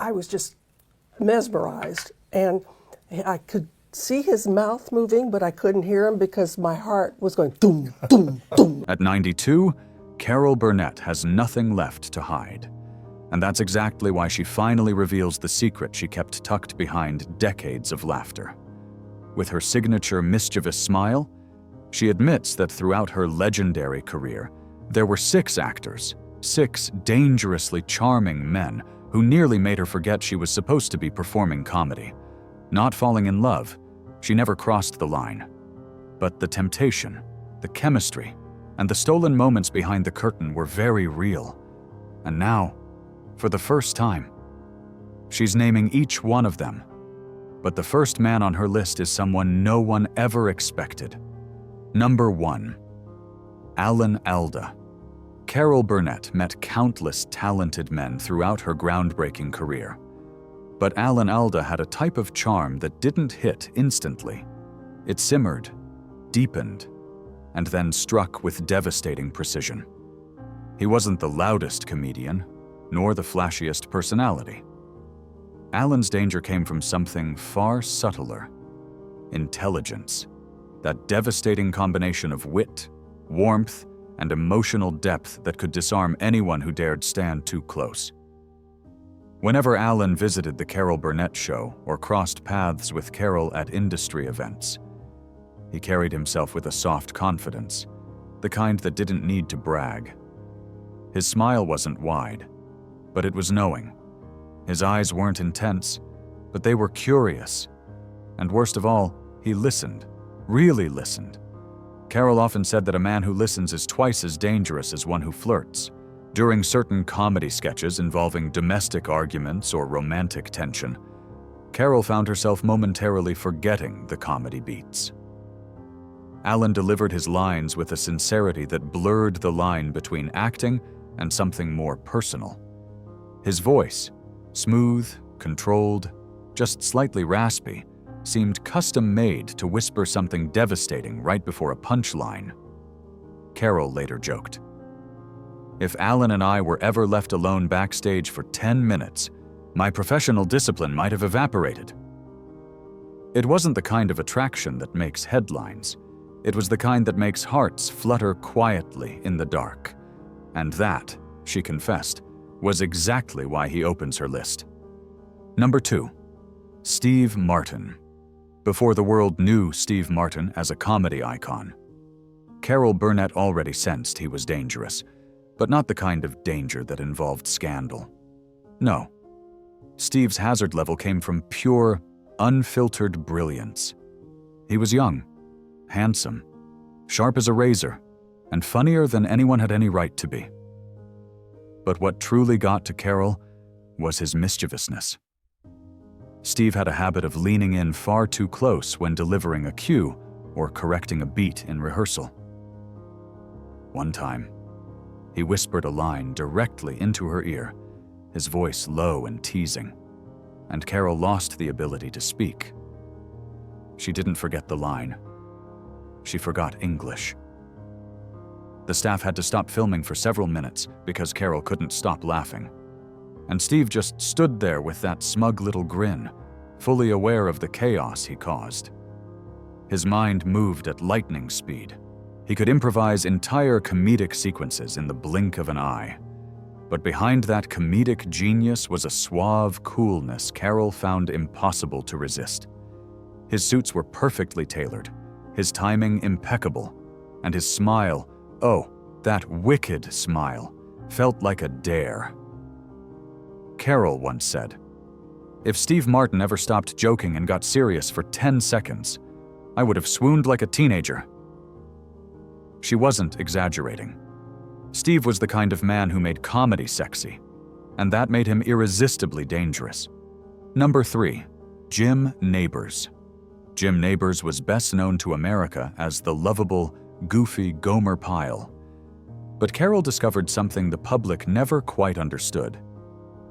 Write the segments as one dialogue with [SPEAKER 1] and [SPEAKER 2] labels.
[SPEAKER 1] I was just mesmerized. And I could see his mouth moving, but I couldn't hear him because my heart was going doom, doom, doom.
[SPEAKER 2] At 92, Carol Burnett has nothing left to hide. And that's exactly why she finally reveals the secret she kept tucked behind decades of laughter. With her signature mischievous smile, she admits that throughout her legendary career, there were 6 actors, 6 dangerously charming men who nearly made her forget she was supposed to be performing comedy. Not falling in love, she never crossed the line. But the temptation, the chemistry, and the stolen moments behind the curtain were very real. And now, for the first time, she's naming each one of them. But the first man on her list is someone no one ever expected. Number 1. Alan Alda. Carol Burnett met countless talented men throughout her groundbreaking career. But Alan Alda had a type of charm that didn't hit instantly. It simmered, deepened, and then struck with devastating precision. He wasn't the loudest comedian, nor the flashiest personality. Alan's danger came from something far subtler: intelligence, that devastating combination of wit, warmth, and emotional depth that could disarm anyone who dared stand too close. Whenever Alan visited the Carol Burnett show or crossed paths with Carol at industry events, he carried himself with a soft confidence, the kind that didn't need to brag. His smile wasn't wide, but it was knowing. His eyes weren't intense, but they were curious. And worst of all, he listened, really listened. Carol often said that a man who listens is twice as dangerous as one who flirts. During certain comedy sketches involving domestic arguments or romantic tension, Carol found herself momentarily forgetting the comedy beats. Alan delivered his lines with a sincerity that blurred the line between acting and something more personal. His voice, smooth, controlled, just slightly raspy, seemed custom-made to whisper something devastating right before a punchline. Carol later joked, "If Alan and I were ever left alone backstage for 10 minutes, my professional discipline might have evaporated." It wasn't the kind of attraction that makes headlines. It was the kind that makes hearts flutter quietly in the dark. And that, she confessed, was exactly why he opens her list. Number 2. Steve Martin. Before the world knew Steve Martin as a comedy icon, Carol Burnett already sensed he was dangerous, but not the kind of danger that involved scandal. No. Steve's hazard level came from pure, unfiltered brilliance. He was young, handsome, sharp as a razor, and funnier than anyone had any right to be. But what truly got to Carol was his mischievousness. Steve had a habit of leaning in far too close when delivering a cue or correcting a beat in rehearsal. One time, he whispered a line directly into her ear, his voice low and teasing, and Carol lost the ability to speak. She didn't forget the line. She forgot English. The staff had to stop filming for several minutes because Carol couldn't stop laughing. And Steve just stood there with that smug little grin, fully aware of the chaos he caused. His mind moved at lightning speed. He could improvise entire comedic sequences in the blink of an eye. But behind that comedic genius was a suave coolness Carol found impossible to resist. His suits were perfectly tailored, his timing impeccable, and his smile, oh, that wicked smile, felt like a dare. Carol once said, "If Steve Martin ever stopped joking and got serious for 10 seconds, I would have swooned like a teenager." She wasn't exaggerating. Steve was the kind of man who made comedy sexy, and that made him irresistibly dangerous. Number 3. Jim Nabors. Jim Nabors was best known to America as the lovable, goofy Gomer Pyle. But Carol discovered something the public never quite understood.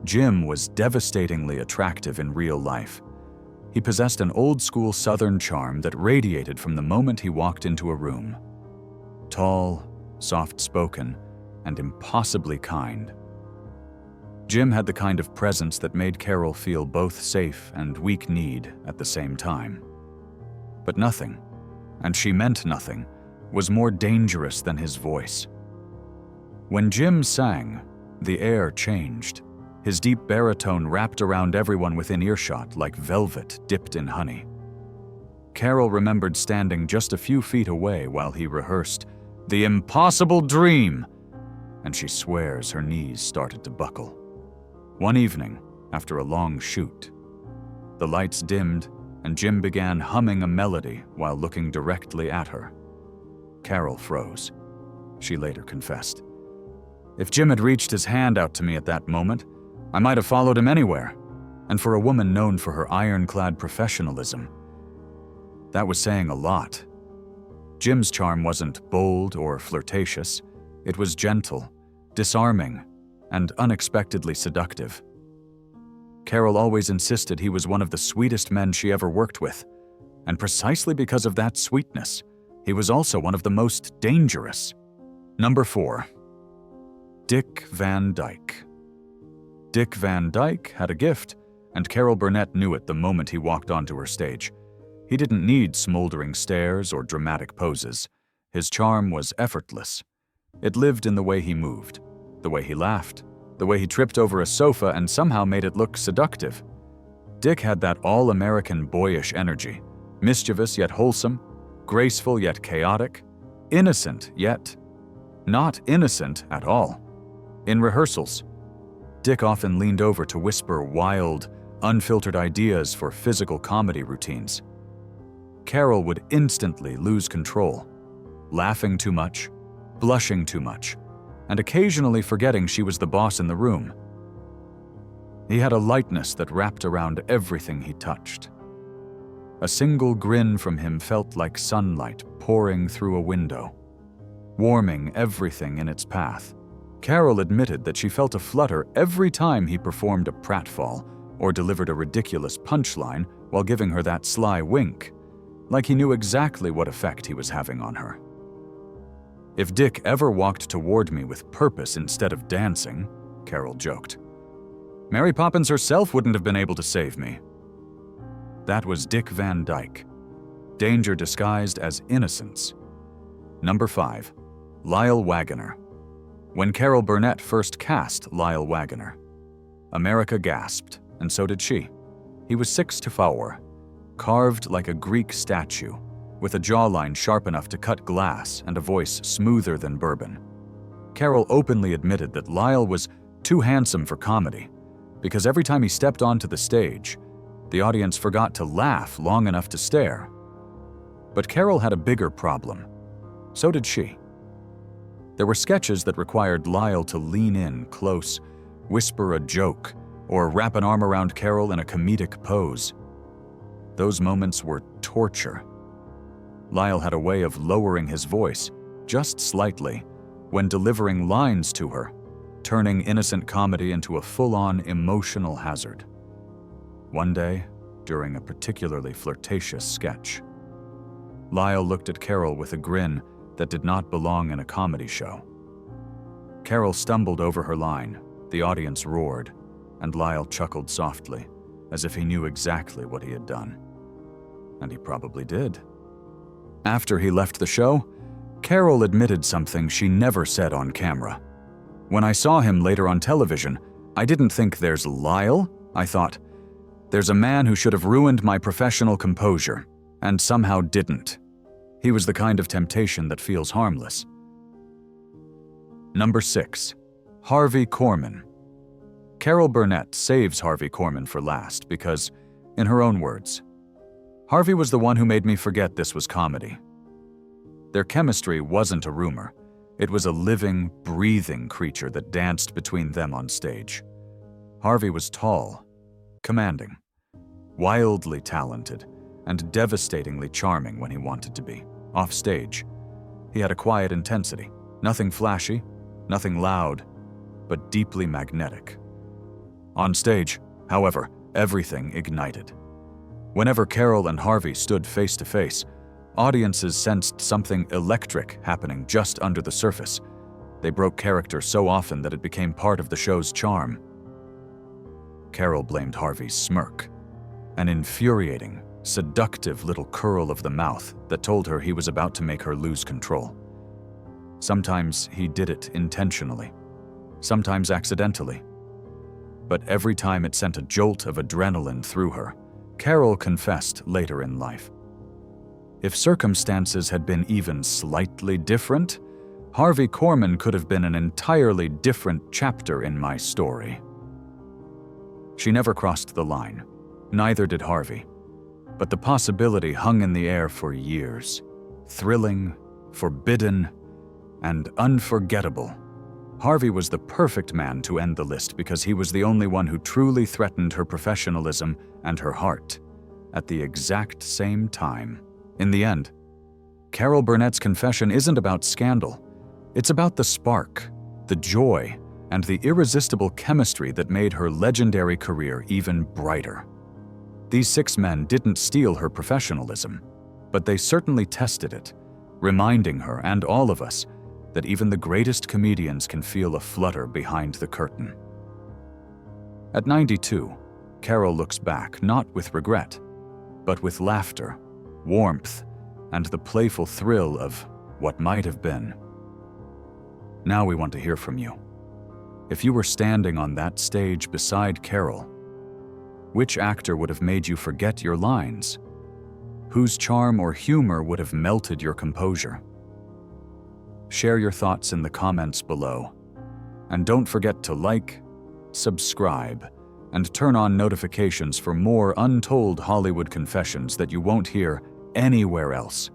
[SPEAKER 2] Jim was devastatingly attractive in real life. He possessed an old-school Southern charm that radiated from the moment he walked into a room. Tall, soft-spoken, and impossibly kind. Jim had the kind of presence that made Carol feel both safe and weak-kneed at the same time. But nothing, and she meant nothing, was more dangerous than his voice. When Jim sang, the air changed. His deep baritone wrapped around everyone within earshot like velvet dipped in honey. Carol remembered standing just a few feet away while he rehearsed "The Impossible Dream," and she swears her knees started to buckle. One evening, after a long shoot, the lights dimmed and Jim began humming a melody while looking directly at her. Carol froze. She later confessed, "If Jim had reached his hand out to me at that moment, I might have followed him anywhere, and for a woman known for her ironclad professionalism, that was saying a lot." Jim's charm wasn't bold or flirtatious. It was gentle, disarming, and unexpectedly seductive. Carol always insisted he was one of the sweetest men she ever worked with, and precisely because of that sweetness, he was also one of the most dangerous. Number 4. Dick Van Dyke. Dick Van Dyke had a gift, and Carol Burnett knew it the moment he walked onto her stage. He didn't need smoldering stares or dramatic poses. His charm was effortless. It lived in the way he moved, the way he laughed, the way he tripped over a sofa and somehow made it look seductive. Dick had that all-American boyish energy, mischievous yet wholesome, graceful yet chaotic, innocent yet not innocent at all. In rehearsals, Dick often leaned over to whisper wild, unfiltered ideas for physical comedy routines. Carol would instantly lose control, laughing too much, blushing too much, and occasionally forgetting she was the boss in the room. He had a lightness that wrapped around everything he touched. A single grin from him felt like sunlight pouring through a window, warming everything in its path. Carol admitted that she felt a flutter every time he performed a pratfall or delivered a ridiculous punchline while giving her that sly wink, like he knew exactly what effect he was having on her. "If Dick ever walked toward me with purpose instead of dancing," Carol joked, "Mary Poppins herself wouldn't have been able to save me." That was Dick Van Dyke, danger disguised as innocence. Number 5. Lyle Waggoner. When Carol Burnett first cast Lyle Waggoner, America gasped, and so did she. He was 6'4", carved like a Greek statue, with a jawline sharp enough to cut glass and a voice smoother than bourbon. Carol openly admitted that Lyle was too handsome for comedy, because every time he stepped onto the stage, the audience forgot to laugh long enough to stare. But Carol had a bigger problem. So did she. There were sketches that required Lyle to lean in close, whisper a joke, or wrap an arm around Carol in a comedic pose. Those moments were torture. Lyle had a way of lowering his voice, just slightly, when delivering lines to her, turning innocent comedy into a full-on emotional hazard. One day, during a particularly flirtatious sketch, Lyle looked at Carol with a grin that did not belong in a comedy show. Carol stumbled over her line, the audience roared, and Lyle chuckled softly, as if he knew exactly what he had done. And he probably did. After he left the show, Carol admitted something she never said on camera. "When I saw him later on television, I didn't think there's Lyle. I thought, there's a man who should have ruined my professional composure, and somehow didn't. He was the kind of temptation that feels harmless." Number 6. Harvey Korman. Carol Burnett saves Harvey Korman for last because, in her own words, "Harvey was the one who made me forget this was comedy." Their chemistry wasn't a rumor. It was a living, breathing creature that danced between them on stage. Harvey was tall, commanding, wildly talented, and devastatingly charming when he wanted to be. Off stage, he had a quiet intensity, nothing flashy, nothing loud, but deeply magnetic. On stage, however, everything ignited. Whenever Carol and Harvey stood face to face, audiences sensed something electric happening just under the surface. They broke character so often that it became part of the show's charm. Carol blamed Harvey's smirk, an infuriating, seductive little curl of the mouth that told her he was about to make her lose control. Sometimes he did it intentionally, sometimes accidentally. But every time it sent a jolt of adrenaline through her, Carol confessed later in life. If circumstances had been even slightly different, Harvey Korman could have been an entirely different chapter in my story. She never crossed the line, neither did Harvey. But the possibility hung in the air for years. Thrilling, forbidden, and unforgettable. Harvey was the perfect man to end the list because he was the only one who truly threatened her professionalism and her heart at the exact same time. In the end, Carol Burnett's confession isn't about scandal. It's about the spark, the joy, and the irresistible chemistry that made her legendary career even brighter. These 6 men didn't steal her professionalism, but they certainly tested it, reminding her and all of us that even the greatest comedians can feel a flutter behind the curtain. At 92, Carol looks back not with regret, but with laughter, warmth, and the playful thrill of what might have been. Now we want to hear from you. If you were standing on that stage beside Carol, which actor would have made you forget your lines? Whose charm or humor would have melted your composure? Share your thoughts in the comments below. And don't forget to like, subscribe, and turn on notifications for more untold Hollywood confessions that you won't hear anywhere else.